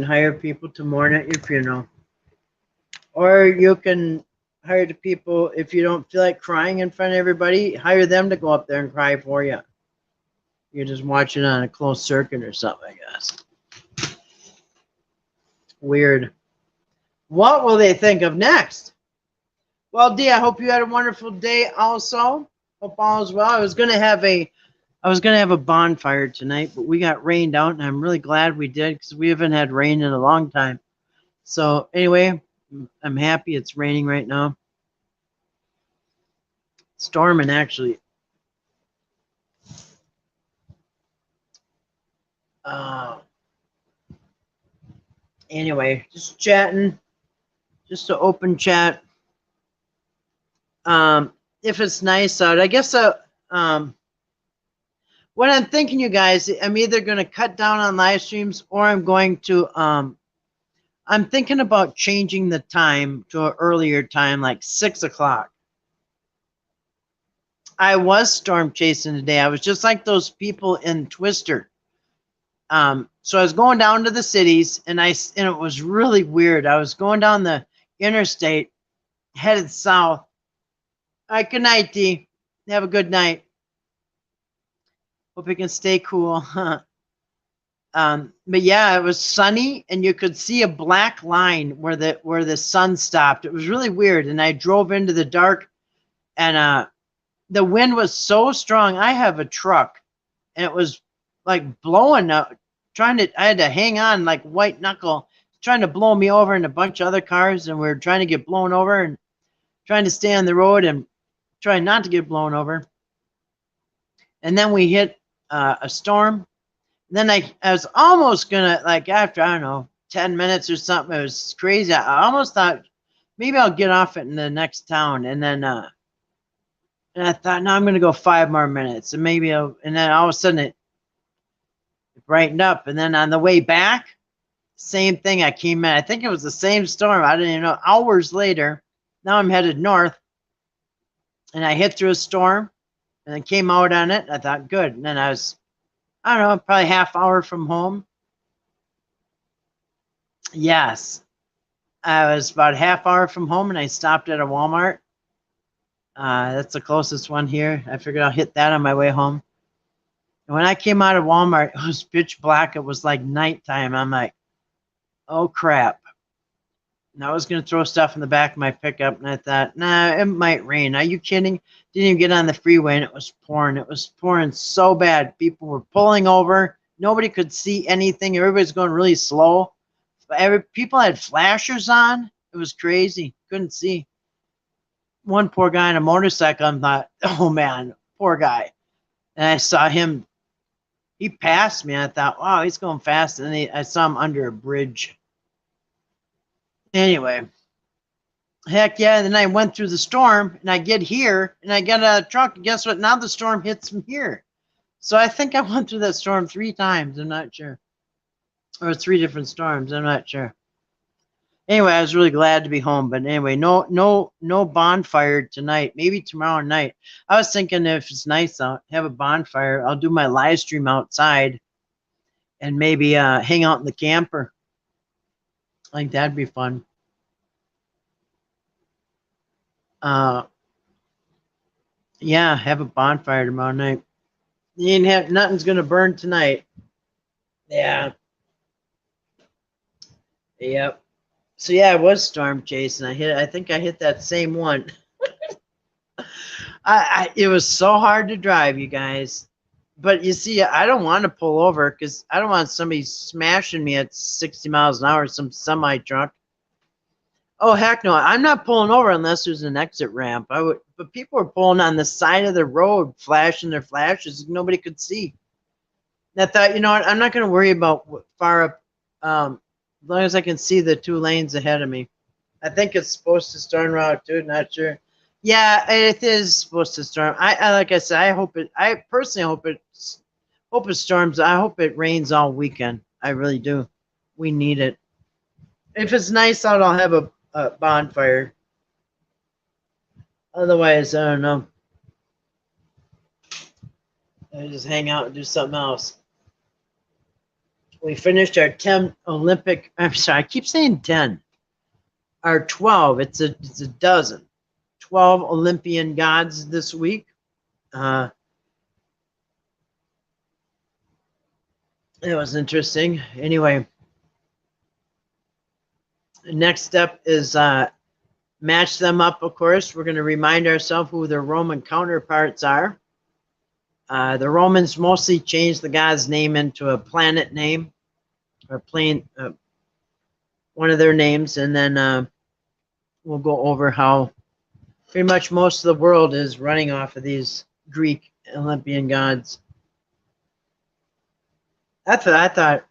hire people to mourn at your funeral. Or you can hire the people, if you don't feel like crying in front of everybody, hire them to go up there and cry for you. You're just watching on a closed circuit or something, I guess. Weird. What will they think of next? Well, Dee, I hope you had a wonderful day also. Hope all is well. I was gonna have a bonfire tonight, but we got rained out, and I'm really glad we did because we haven't had rain in a long time. So anyway, I'm happy it's raining right now. Storming, actually. Anyway, just chatting. Just an open chat. If it's nice out, I guess what I'm thinking, you guys, I'm either going to cut down on live streams or I'm going to I'm thinking about changing the time to an earlier time, like 6 o'clock. I was storm chasing today. I was just like those people in Twister. So I was going down to the cities, and it was really weird. I was going down the interstate, headed south. All right, good night, Dee. Have a good night. Hope you can stay cool. But yeah, it was sunny, and you could see a black line where the sun stopped. It was really weird, and I drove into the dark, and the wind was so strong. I have a truck, and it was like blowing up. I had to hang on like white knuckle, trying to blow me over, and a bunch of other cars, and we were trying to get blown over and trying to stay on the road and trying not to get blown over. And then we hit a storm, Then I was almost gonna, like, after, I don't know, 10 minutes or something. It was crazy. I almost thought maybe I'll get off it in the next town. And then and I thought, no, I'm gonna go 5 more minutes, and maybe and then all of a sudden it brightened up. And then on the way back, same thing. I came in, I think it was the same storm. I didn't even know. Hours later, now I'm headed north, and I hit through a storm and then came out on it. I thought, good. And then I was, I don't know, probably half hour from home. Yes. I was about a half hour from home, and I stopped at a Walmart. That's the closest one here. I figured I'll hit that on my way home. And when I came out of Walmart, it was pitch black. It was like nighttime. I'm like, oh crap. And I was going to throw stuff in the back of my pickup, and I thought, nah, it might rain. Are you kidding? Didn't even get on the freeway, and it was pouring. It was pouring so bad. People were pulling over. Nobody could see anything. Everybody's going really slow. People had flashers on. It was crazy. Couldn't see. One poor guy on a motorcycle, I thought, oh man, poor guy. And I saw him. He passed me. I thought, wow, he's going fast. And I saw him under a bridge. Anyway, heck yeah. Then I went through the storm, and I get here, and I get out of the truck. And guess what? Now the storm hits from here. So I think I went through that storm 3 times. I'm not sure. Or 3 different storms. I'm not sure. Anyway, I was really glad to be home. But anyway, no bonfire tonight. Maybe tomorrow night. I was thinking if it's nice out, have a bonfire. I'll do my live stream outside, and maybe hang out in the camper. I think that'd be fun. Yeah, have a bonfire tomorrow night. You ain't have nothing's gonna burn tonight. Yeah. Yep. So yeah, I was storm chasing. I think I hit that same one. It was so hard to drive, you guys. But you see, I don't want to pull over because I don't want somebody smashing me at 60 miles an hour, some semi truck. Oh heck no! I'm not pulling over unless there's an exit ramp. I would, but people were pulling on the side of the road, flashing their flashes. Nobody could see. And I thought, you know what? I'm not going to worry about far up, as long as I can see the 2 lanes ahead of me. I think it's supposed to storm Route 2. Not sure. Yeah, it is supposed to storm. I like I said, I hope it. I personally hope it storms. I hope it rains all weekend. I really do. We need it. If it's nice out, I'll have a bonfire. Otherwise, I don't know. I just hang out and do something else. We finished our 10 Olympic. I'm sorry, I keep saying 10. Our 12. It's a dozen. 12 Olympian gods this week. It was interesting. Anyway, next step is match them up, of course. We're going to remind ourselves who their Roman counterparts are. The Romans mostly changed the god's name into a planet name, or one of their names, and then we'll go over how pretty much most of the world is running off of these Greek Olympian gods. I thought,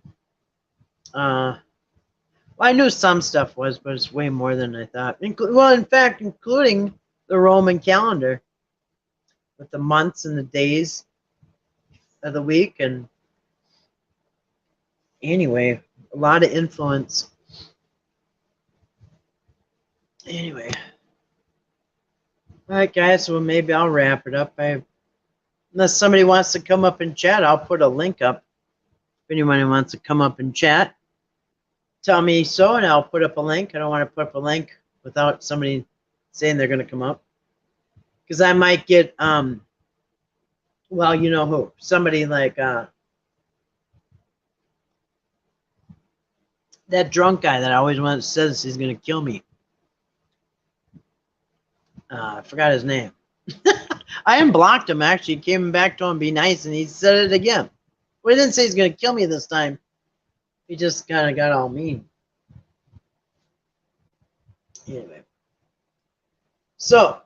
well, I knew some stuff was, but it's way more than I thought. Well, in fact, including the Roman calendar with the months and the days of the week. And anyway, a lot of influence. Anyway. All right, guys, well, maybe I'll wrap it up. Unless somebody wants to come up and chat, I'll put a link up. If anyone wants to come up and chat, tell me so, and I'll put up a link. I don't want to put up a link without somebody saying they're going to come up. Because I might get, well, you know who. Somebody like that drunk guy that always says he's going to kill me. I forgot his name. I unblocked him, actually. Came back to him, be nice, and he said it again. Well, he didn't say he's going to kill me this time. He just kind of got all mean. Anyway. So,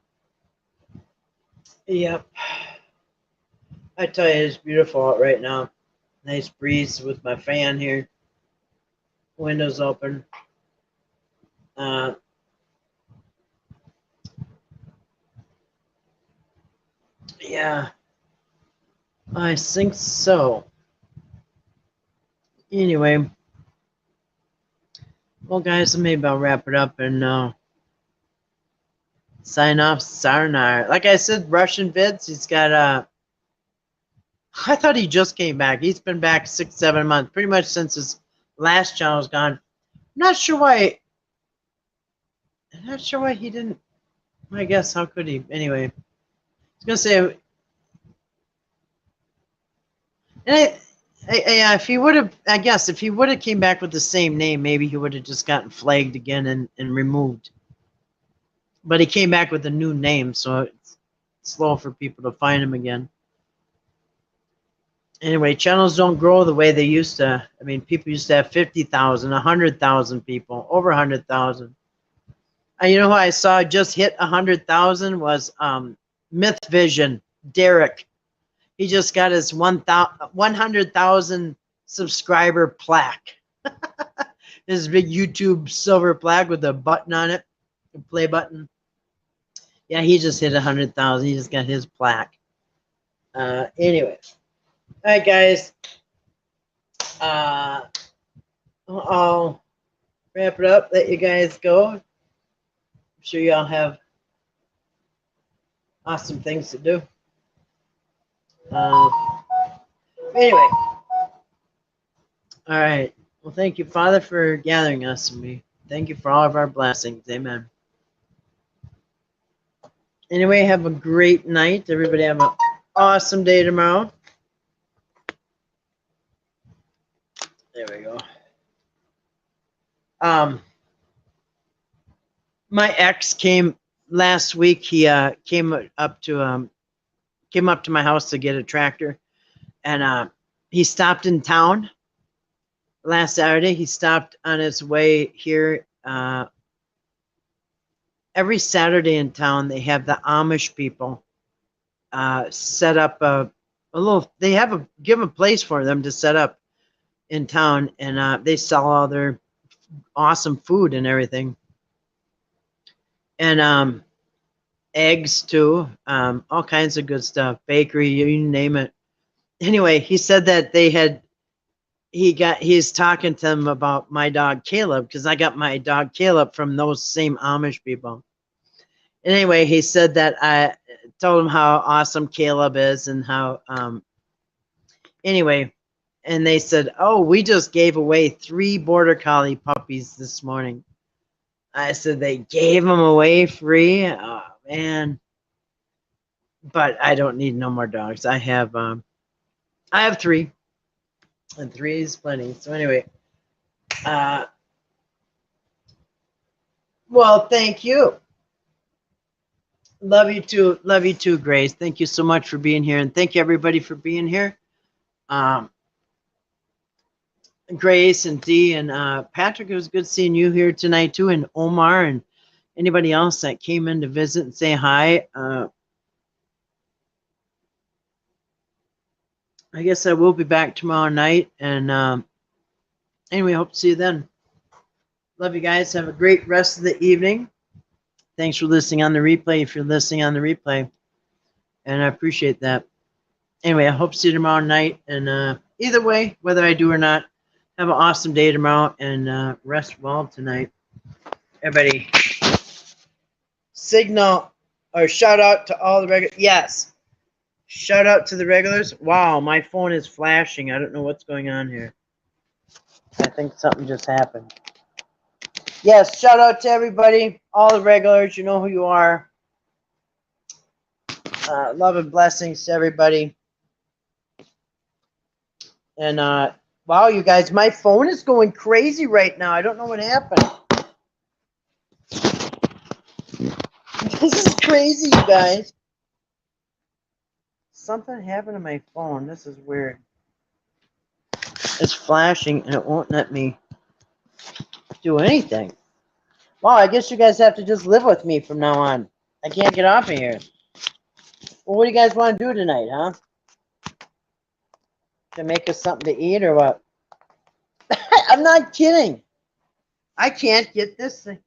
yep. I tell you, it's beautiful out right now. Nice breeze with my fan here. Windows open. Yeah, I think so. Anyway, well, guys, maybe I'll wrap it up and sign off. Sayonara. Like I said, Russian vids. He's got I thought he just came back. He's been back 6-7 months, pretty much since his last channel was gone. I'm not sure why. I'm not sure why he didn't. I guess how could he? Anyway, I was gonna say, and if he would have, I guess if he would have came back with the same name, maybe he would have just gotten flagged again and removed. But he came back with a new name, so it's slow for people to find him again. Anyway, channels don't grow the way they used to. I mean, people used to have 50,000, 100,000 people, over 100,000. You know who I saw just hit 100,000 was Myth Vision, Derek. He just got his 100,000 subscriber plaque. His big YouTube silver plaque with a button on it, the play button. Yeah, he just hit 100,000. He just got his plaque. Anyway. All right, guys. I'll wrap it up. Let you guys go. I'm sure y'all have awesome things to do. Anyway. All right. Well, thank you, Father, for gathering us and we thank you for all of our blessings. Amen. Anyway, have a great night. Everybody have an awesome day tomorrow. There we go. My ex came last week. He came up to my house to get a tractor, and he stopped in town last Saturday. He stopped on his way here. Every Saturday in town, they have the Amish people set up a little. They have give a place for them to set up in town, and they sell all their awesome food and everything, and eggs too, all kinds of good stuff, bakery, you name it. Anyway, he said that he's talking to them about my dog Caleb, because I got my dog Caleb from those same Amish people. And anyway, he said that I told him how awesome Caleb is and how anyway. And they said, oh, we just gave away 3 Border Collie puppies this morning. I said, they gave them away free? Oh, man. But I don't need no more dogs. I have 3. And 3 is plenty. So anyway. Well, thank you. Love you too. Love you too, Grace. Thank you so much for being here. And thank you, everybody, for being here. Grace and Dee and Patrick, it was good seeing you here tonight too, and Omar and anybody else that came in to visit and say hi. I guess I will be back tomorrow night, and anyway, hope to see you then. Love you guys. Have a great rest of the evening. Thanks for listening on the replay if you're listening on the replay, and I appreciate that. Anyway, I hope to see you tomorrow night, and either way, whether I do or not, have an awesome day tomorrow and rest well tonight. Everybody, signal or shout out to all the regulars. Yes, shout out to the regulars. Wow, my phone is flashing. I don't know what's going on here. I think something just happened. Yes, shout out to everybody, all the regulars. You know who you are. Love and blessings to everybody. And wow, you guys, my phone is going crazy right now. I don't know what happened. This is crazy, you guys. Something happened to my phone. This is weird. It's flashing and it won't let me do anything. Wow, I guess you guys have to just live with me from now on. I can't get off of here. Well, what do you guys want to do tonight, huh? to make us something to eat or what? I'm not kidding. I can't get this thing.